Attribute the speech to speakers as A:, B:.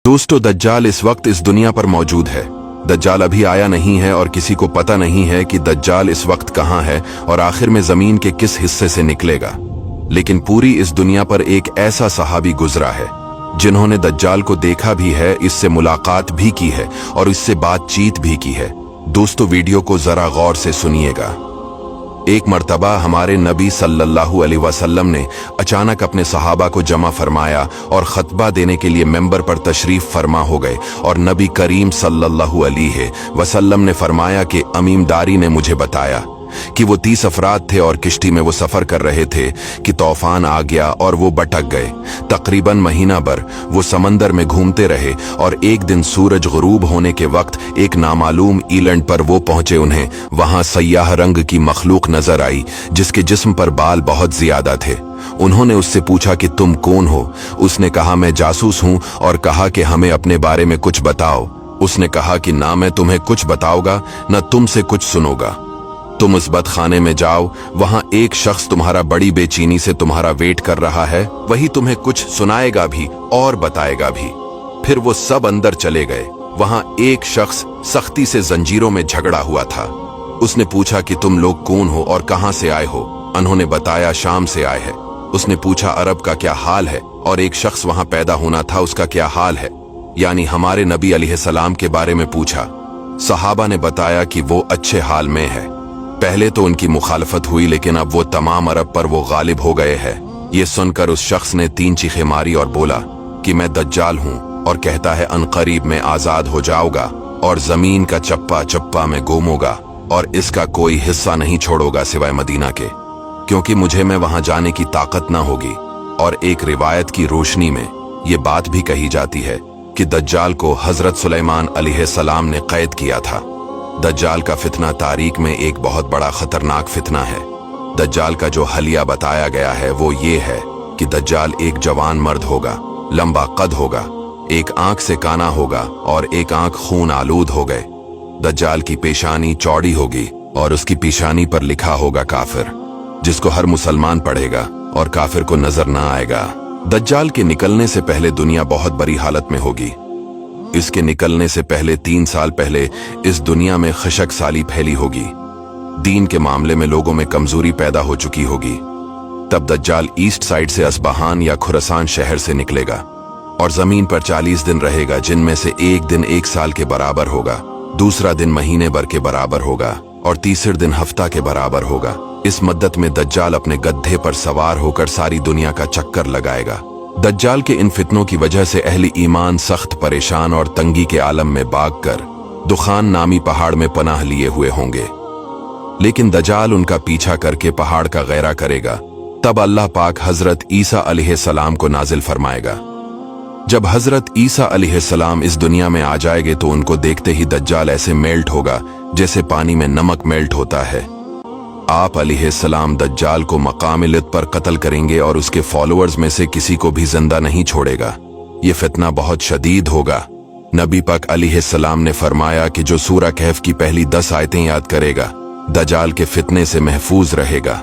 A: दोस्तों, दज्जाल इस वक्त इस दुनिया पर मौजूद है। दज्जाल अभी आया नहीं है और किसी को पता नहीं है कि दज्जाल इस वक्त कहाँ है और आखिर में जमीन के किस हिस्से से निकलेगा। लेकिन पूरी इस दुनिया पर एक ऐसा सहाबी गुजरा है जिन्होंने दज्जाल को देखा भी है, इससे मुलाकात भी की है और इससे बातचीत भी की है। दोस्तों, वीडियो को जरा गौर से सुनिएगा। एक मर्तबा हमारे नबी सल्लल्लाहु अलैहि वसल्लम ने अचानक अपने सहाबा को जमा फरमाया और खतबा देने के लिए मेंबर पर तशरीफ फरमा हो गए और नबी करीम सल्लल्लाहु अलैहि वसल्लम ने फरमाया कि अमीमदारी ने मुझे बताया कि वो 30 अफराद थे और किश्ती में वो सफर कर रहे थे कि तूफान आ गया और वो भटक गए। तकरीबन महीना भर वो समंदर में घूमते रहे और एक दिन सूरज गुरूब होने के वक्त एक नामालूम ईलैंड पर वो पहुंचे। उन्हें वहां सयाह रंग की मखलूक नजर आई जिसके जिस्म पर बाल बहुत ज्यादा थे। उन्होंने उससे पूछा कि तुम कौन हो? उसने कहा, मैं जासूस हूं, और कहा कि हमें अपने बारे में कुछ बताओ। उसने कहा कि ना मैं तुम्हें कुछ बताऊंगा न तुमसे कुछ सुनूंगा। तुम उस बदखाने में जाओ, वहां एक शख्स तुम्हारा बड़ी बेचैनी से तुम्हारा वेट कर रहा है, वही तुम्हें कुछ सुनाएगा भी और बताएगा भी। फिर वो सब अंदर चले गए। वहां एक शख्स सख्ती से जंजीरों में झगड़ा हुआ था। उसने पूछा कि तुम लोग कौन हो और कहां से आए हो? उन्होंने बताया, शाम से आए हैं। उसने पूछा, अरब का क्या हाल है? और एक शख्स वहां पैदा होना था, उसका क्या हाल है? यानी हमारे नबी अलैहिस्सलाम के बारे में पूछा। सहाबा ने बताया कि वो अच्छे हाल में है। पहले तो उनकी मुखालफत हुई, लेकिन अब वो तमाम अरब पर वो गालिब हो गए हैं। ये सुनकर उस शख्स ने 3 चीखें मारी और बोला कि मैं दज्जाल हूं और कहता है अनकरीब में आजाद हो जाऊंगा और जमीन का चप्पा चप्पा में गुमूंगा और इसका कोई हिस्सा नहीं छोड़ूंगा सिवाय मदीना के, क्योंकि मुझे में वहां जाने की ताकत ना होगी। और एक रिवायत की रोशनी में ये बात भी कही जाती है कि दज्जाल को हजरत सुलेमान अलैहिस्सलाम ने कैद किया था। दज्जाल का फितना तारीख में एक बहुत बड़ा खतरनाक फितना है। दज्जाल का जो हलिया बताया गया है वो ये है कि दज्जाल एक जवान मर्द होगा, लंबा कद होगा, एक आंख से काना होगा और एक आंख खून आलूद हो गए। दज्जाल की पेशानी चौड़ी होगी और उसकी पेशानी पर लिखा होगा काफिर, जिसको हर मुसलमान पढ़ेगा और काफिर को नजर ना आएगा। दज्जाल के निकलने से पहले दुनिया बहुत बुरी हालत में होगी। इसके निकलने से पहले 3 साल पहले इस दुनिया में खशक साली फैली होगी। दीन के मामले में लोगों में कमजोरी पैदा हो चुकी होगी। तब दज्जाल ईस्ट साइड से अस्बहान या खुरासान शहर से निकलेगा और जमीन पर 40 दिन रहेगा, जिनमें से एक दिन 1 साल के बराबर होगा, दूसरा दिन महीने भर के बराबर होगा और तीसरे दिन हफ्ता के बराबर होगा। इस मद्दत में दज्जाल अपने गद्धे पर सवार होकर सारी दुनिया का चक्कर लगाएगा। दज्जाल के इन फितनों की वजह से अहले ईमान सख्त परेशान और तंगी के आलम में भागकर दुखान नामी पहाड़ में पनाह लिए हुए होंगे। लेकिन दज्जाल उनका पीछा करके पहाड़ का गैरा करेगा। तब अल्लाह पाक हजरत ईसा अलैहिस्सलाम को नाजिल फरमाएगा। जब हजरत ईसा अलैहिस्सलाम इस दुनिया में आ जाएंगे तो उनको देखते ही दज्जाल ऐसे मेल्ट होगा जैसे पानी में नमक मेल्ट होता है। आप अलैहिस्सलाम दज्जाल को मकाम-ए-लित पर कत्ल करेंगे और उसके फॉलोअर्स में से किसी को भी जिंदा नहीं छोड़ेगा। ये फितना बहुत शदीद होगा। नबी पाक अलैहिस्सलाम ने फरमाया कि जो सूरह कहफ की पहली 10 आयतें याद करेगा दज्जाल के फितने से महफूज रहेगा।